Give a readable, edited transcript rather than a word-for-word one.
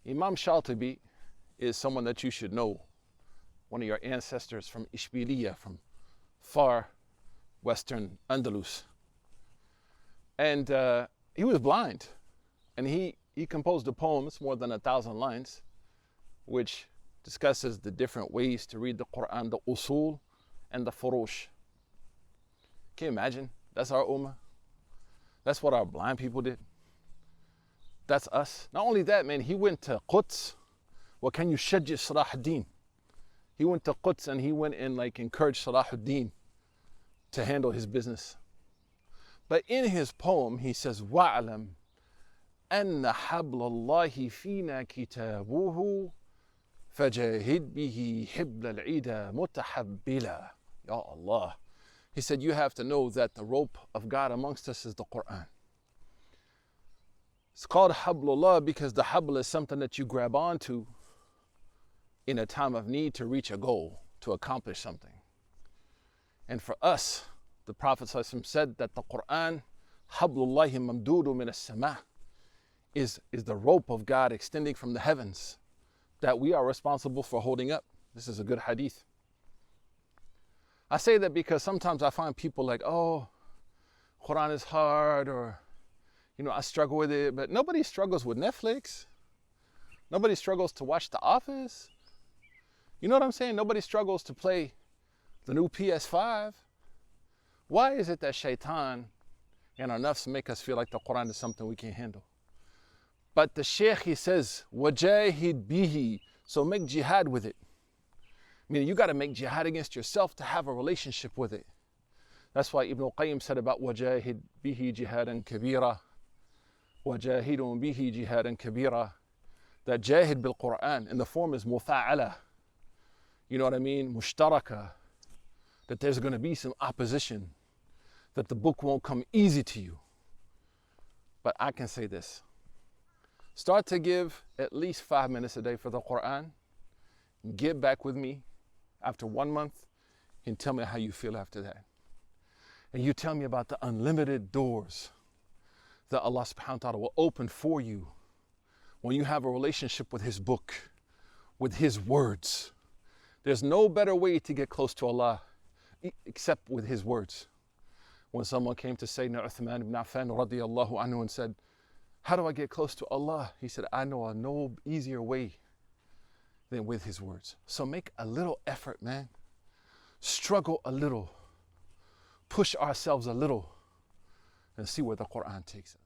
Imam Shatibi is someone that you should know, one of your ancestors from Ishbiliya, from far western Andalus. And he was blind, and he composed a poem, it's more than 1,000 lines, which discusses the different ways to read the Qur'an, the usul and the furush. Can you imagine? That's our ummah. That's what our blind people did. That's us. Not only that, man, he went to Quds. وَكَنْ يُشَجِّ صَلَاحُ الدِّينِ. He went to Quds and he went and encouraged Salahuddin to handle his business. But in his poem, he says, وَعْلَمْ أَنَّ حَبْلَ اللَّهِ فِينَا كِتَابُهُ فَجَاهِدْ بِهِ حِبْلَ الْعِيدَ مُتَحَبِّلًا. Ya Allah. He said, you have to know that the rope of God amongst us is the Qur'an. It's called Hablullah because the habl is something that you grab onto in a time of need to reach a goal, to accomplish something. And for us, the Prophet said that the Qur'an, Hablullahi mamdudu min as-sama', is the rope of God extending from the heavens that we are responsible for holding up. This is a good hadith. I say that because sometimes I find people like, oh, Qur'an is hard, or I struggle with it, but nobody struggles with Netflix. Nobody struggles to watch The Office. You know what I'm saying? Nobody struggles to play the new PS5. Why is it that shaitan and our nafs make us feel like the Quran is something we can't handle? But the Shaykh, he says, وَجَاهِدْ بِهِ. So make jihad with it. Meaning you got to make jihad against yourself to have a relationship with it. That's why Ibn al-Qayyim said about وَجَاهِدْ بِهِ جِهَادًا كَبِيرًا. وَجَاهِدٌ بِهِ جِهَادًا كَبِيرًا. That jahid bil Qur'an, and the form is mufa'ala. You know what I mean? Mushtaraka. That there's going to be some opposition. That the book won't come easy to you. But I can say this. Start to give at least 5 minutes a day for the Qur'an. Get back with me after 1 month and tell me how you feel after that. And you tell me about the unlimited doors that Allah subhanahu wa ta'ala will open for you when you have a relationship with His book, with His words. There's no better way to get close to Allah except with His words. When someone came to Sayyidina Uthman ibn Affan radiyallahu anhu and said, how do I get close to Allah? He said, I know no easier way than with His words. So make a little effort, man. Struggle a little. Push ourselves a little and see where the Qur'an takes us.